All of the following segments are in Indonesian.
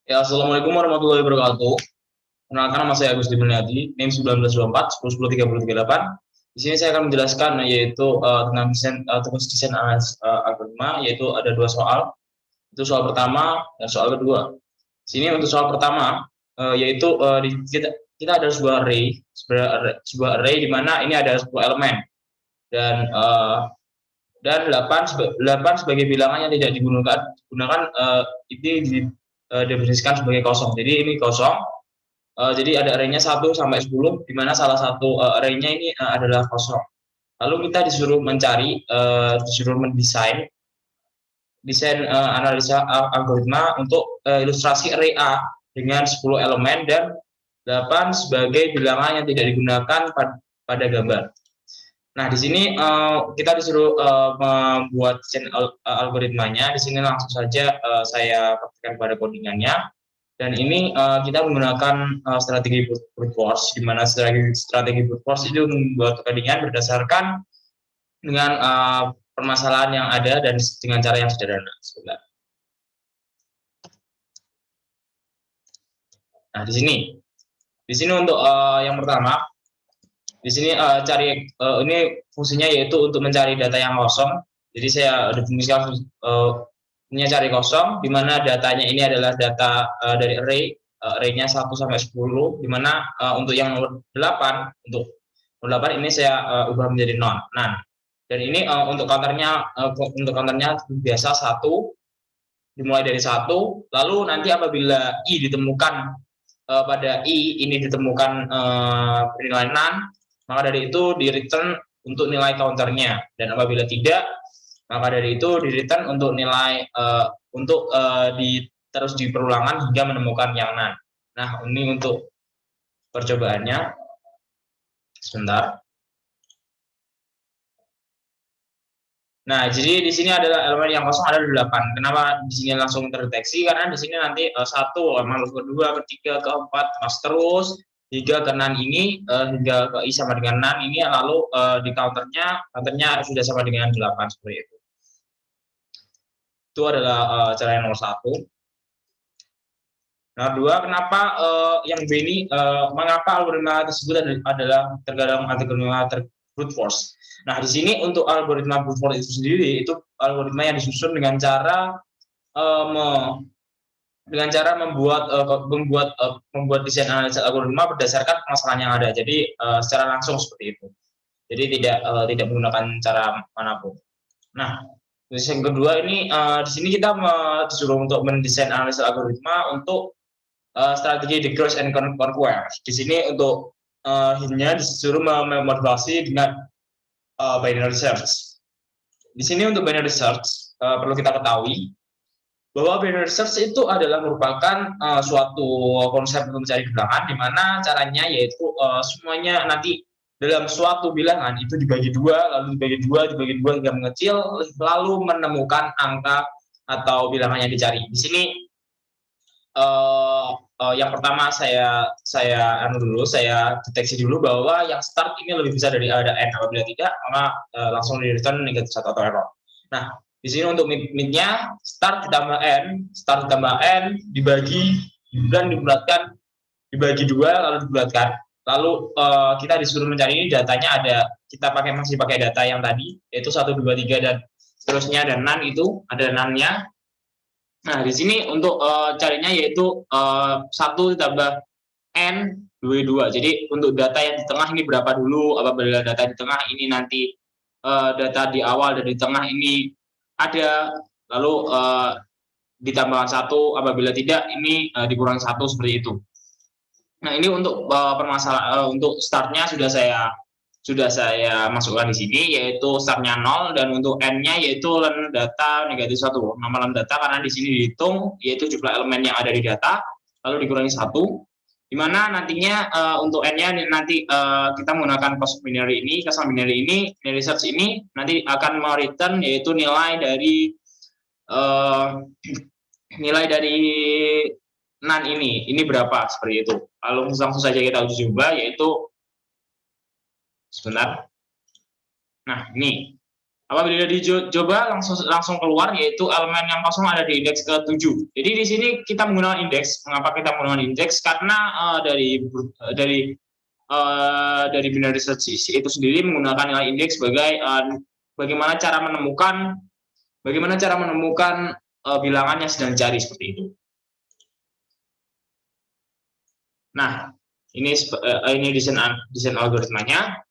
Ya, Assalamualaikum warahmatullahi wabarakatuh. Perkenalkan, nama saya Agus Dimyati, NIM 1924 10 10 30 38. Di sini saya akan menjelaskan yaitu tentang tugas desain analis algoritma, yaitu ada dua soal. Itu soal pertama dan soal kedua. Di sini untuk soal pertama yaitu kita ada sebuah array di mana ini ada 10 elemen dan 8 sebagai bilangan yang tidak digunakan ini didefinisikan sebagai kosong. Jadi ini kosong. Jadi ada array-nya 1 sampai 10, di mana salah satu array-nya ini adalah kosong. Lalu kita disuruh mendesain analisa algoritma untuk ilustrasi array A dengan 10 elemen dan 8 sebagai bilangan yang tidak digunakan pada gambar. Nah, di sini kita disuruh membuat desain algoritmanya. Di sini langsung saja saya praktikkan pada codingannya. Dan ini kita menggunakan strategi brute force, di mana strategi brute force itu membuat codingan berdasarkan dengan permasalahan yang ada dan dengan cara yang sederhana. Sebentar. Nah, di sini untuk yang pertama, di sini ini fungsinya yaitu untuk mencari data yang kosong. Jadi saya definisikan cari kosong, di mana datanya ini adalah data dari array-nya 1 sampai 10, di mana untuk yang nomor 8, ini saya ubah menjadi none. Dan ini untuk counternya biasa 1, dimulai dari 1, lalu nanti apabila i ditemukan pada i ini ditemukan nilai none, maka dari itu di return untuk nilai counternya, dan apabila tidak, maka dari itu di return untuk nilai terus di perulangan hingga menemukan yang none. Nah, ini untuk percobaannya. Sebentar. Nah, jadi di sini adalah elemen yang kosong ada 8. Kenapa di sini langsung terdeteksi? Karena di sini nanti 1, lalu kedua, ketiga, keempat, mas terus hingga ke nan ini hingga ke i sama dengan nan ini, lalu di counternya sudah sama dengan 8 seperti itu. Itu adalah cara yang nomor 1. Nah, 2, kenapa yang B ini mengapa algoritma tersebut adalah terkadang algoritma brute force. Nah, di sini untuk algoritma brute force itu sendiri, itu algoritma yang disusun dengan cara membuat desain analisa algoritma berdasarkan permasalahan yang ada. Jadi secara langsung seperti itu. Jadi tidak menggunakan cara manapun. Nah, terus yang kedua ini di sini kita disuruh untuk mendesain analisa algoritma untuk strategi decrease and conquer. Di sini untuk hintnya disuruh memotivasi dengan binary search. Di sini untuk binary search perlu kita ketahui bahwa binary search itu adalah merupakan suatu konsep untuk mencari bilangan, di mana caranya yaitu semuanya nanti dalam suatu bilangan itu dibagi dua, lalu dibagi dua hingga mengecil, lalu menemukan angka atau bilangan yang dicari. Di sini yang pertama saya deteksi dulu bahwa yang start ini lebih besar dari ada n. Apabila tidak, maka langsung di return negatif 1 atau error. Nah, di sini untuk mid-nya start ditambah n dibagi dan dibulatkan, dibagi 2 lalu dibulatkan. Lalu kita disuruh mencari ini, datanya ada, kita masih pakai data yang tadi yaitu 1 2 3 dan seterusnya, dan nan itu ada nan-nya. Nah, di sini untuk carinya yaitu 1 ditambah n dibagi 2. Jadi untuk data yang di tengah ini berapa dulu, apabila data di tengah ini nanti data di awal dan di tengah ini ada, lalu ditambahkan 1, apabila tidak ini dikurangi 1, seperti itu. Nah, ini untuk permasalahan untuk startnya sudah saya masukkan di sini, yaitu startnya 0, dan untuk n-nya yaitu len data negatif 1. Nama len data karena di sini dihitung yaitu jumlah elemen yang ada di data, lalu dikurangi 1, di mana nantinya untuk n-nya nanti kita menggunakan custom binary ini. Custom binary ini, binary search ini nanti akan mereturn yaitu nilai dari nan ini berapa, seperti itu. Lalu langsung saja kita uji coba, yaitu sebentar. Nah, ini Apabila dicoba langsung keluar, yaitu elemen yang kosong ada di indeks ke-7. Jadi di sini kita menggunakan indeks. Mengapa kita menggunakan indeks? Karena dari binary search itu sendiri menggunakan nilai indeks sebagai bagaimana cara menemukan bilangan yang sedang dicari, seperti itu. Nah, ini desain algoritmanya.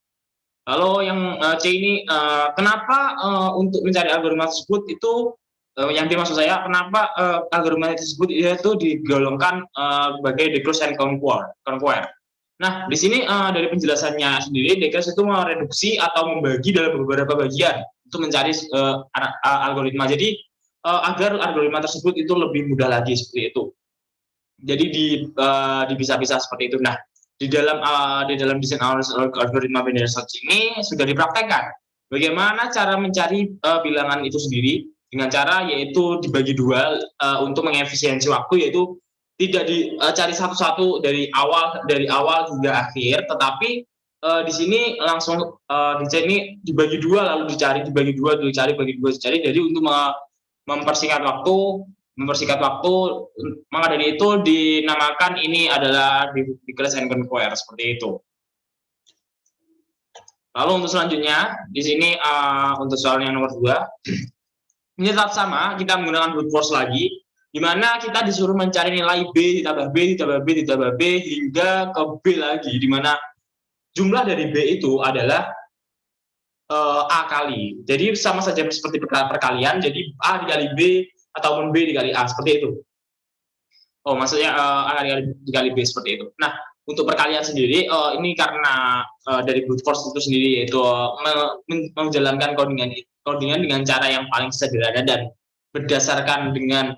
Lalu yang C ini, kenapa untuk mencari algoritma tersebut itu, yang dimaksud saya, kenapa algoritma tersebut itu digolongkan sebagai decrease and conquer. Nah, di sini dari penjelasannya sendiri, decrease itu mereduksi atau membagi dalam beberapa bagian untuk mencari algoritma. Jadi agar algoritma tersebut itu lebih mudah lagi, seperti itu. Jadi dipisah-pisah seperti itu. Nah, di dalam desain algoritma binary search ini sudah dipraktekkan bagaimana cara mencari bilangan itu sendiri dengan cara yaitu dibagi dua untuk mengefisiensi waktu, yaitu tidak dicari satu-satu dari awal hingga akhir, tetapi di sini langsung dicari dibagi dua lalu dicari, dibagi dua dicari, bagi dua dicari. Jadi untuk mempersingkat waktu, maka dari itu dinamakan ini adalah decrease and conquer, seperti itu. Lalu untuk selanjutnya di sini untuk soal yang nomor 2 ini tetap sama, kita menggunakan brute force lagi, di mana kita disuruh mencari nilai B ditambah B ditambah B ditambah B hingga ke B lagi, di mana jumlah dari B itu adalah A kali. Jadi sama saja seperti perkalian, jadi A dikali B ataupun B dikali A, seperti itu. Oh, maksudnya A dikali B, seperti itu. Nah, untuk perkalian sendiri, ini karena dari brute force itu sendiri, yaitu menjalankan codingan dengan cara yang paling sederhana dan berdasarkan dengan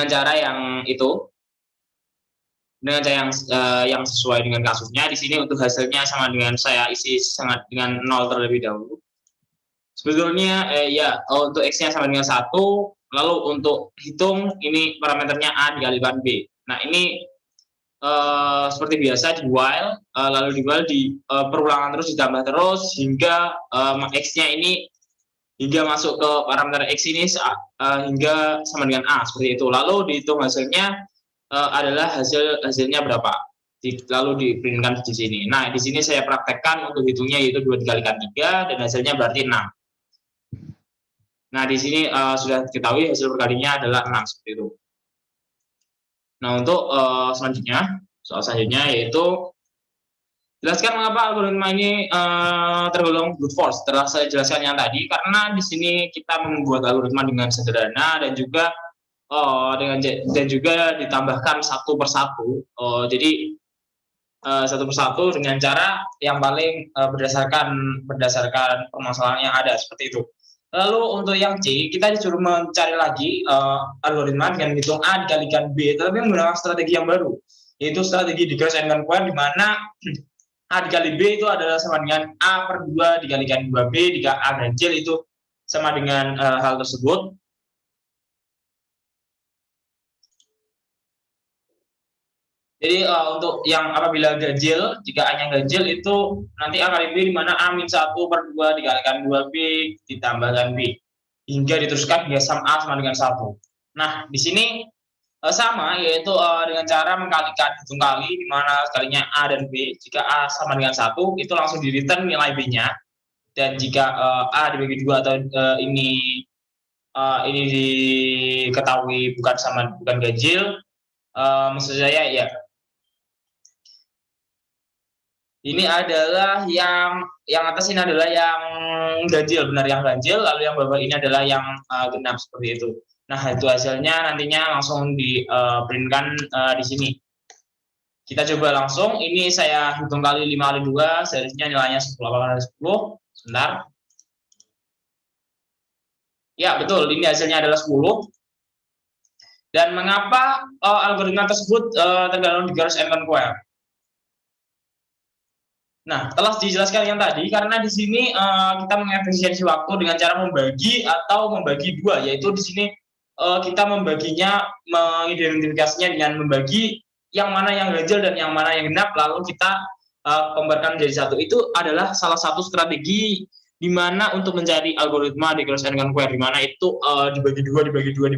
cara yang sesuai dengan kasusnya. Di sini untuk hasilnya sama dengan saya isi dengan 0 terlebih dahulu. Sebetulnya untuk X-nya sama dengan 1, lalu untuk hitung ini parameternya A dikalikan B. Nah, ini seperti biasa di while, lalu di while perulangan terus ditambah terus hingga X-nya ini hingga masuk ke parameter X ini hingga sama dengan A, seperti itu. Lalu dihitung hasilnya adalah hasilnya berapa, lalu diprintkan di sini. Nah, di sini saya praktekkan untuk hitungnya, yaitu 2 dikalikan 3 dan hasilnya berarti 6. Nah, di sini sudah diketahui hasil perkalinya adalah 6, seperti itu. Nah, untuk soal selanjutnya yaitu jelaskan mengapa algoritma ini tergolong brute force. Telah saya jelaskan yang tadi, karena di sini kita membuat algoritma dengan sederhana dan juga ditambahkan satu persatu. Jadi satu persatu dengan cara yang paling berdasarkan permasalahan yang ada, seperti itu. Lalu untuk yang C, kita disuruh mencari lagi algoritma dengan hitung A dikalikan B, tapi menggunakan strategi yang baru, yaitu strategi decrease and conquer, di mana A dikali B itu adalah sama dengan A per 2 dikalikan 2B, jika A ganjil itu sama dengan hal tersebut. Jadi untuk yang apabila ganjil, jika A-nya ganjil itu nanti A kali B, di mana A min 1 per 2 dikalikan 2B ditambahkan B, hingga diteruskan hingga A sama dengan 1. Nah, di sini sama, yaitu dengan cara mengkalikan hitung kali, di mana kalinya A dan B. Jika A sama dengan 1, itu langsung di return nilai B-nya. Dan jika A dibagi 2 atau ini diketahui bukan ganjil, maksud saya ya, ini adalah yang atas ini adalah yang ganjil, benar yang ganjil, lalu yang bawah ini adalah yang genap, seperti itu. Nah, itu hasilnya nantinya langsung di-printkan di sini. Kita coba langsung, ini saya hitung kali 5 kali 2, seharusnya nilainya 10, apakah 10? Sebentar. Ya, betul, ini hasilnya adalah 10. Dan mengapa algoritma tersebut tergolong decrease and conquer? Nah, telah dijelaskan yang tadi, karena di sini kita mengefisiensi waktu dengan cara membagi atau membagi dua, yaitu di sini kita membaginya, mengidentifikasinya dengan membagi yang mana yang ganjil dan yang mana yang genap, lalu kita kembarkan menjadi satu itu adalah salah satu strategi di mana untuk mencari algoritma di cross and conquer, di mana itu dibagi dua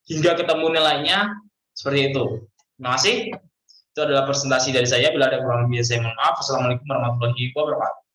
hingga ketemu nilainya seperti itu. Terima kasih. Itu adalah presentasi dari saya. Bila ada kurang lebih saya mohon maaf. Assalamualaikum warahmatullahi wabarakatuh.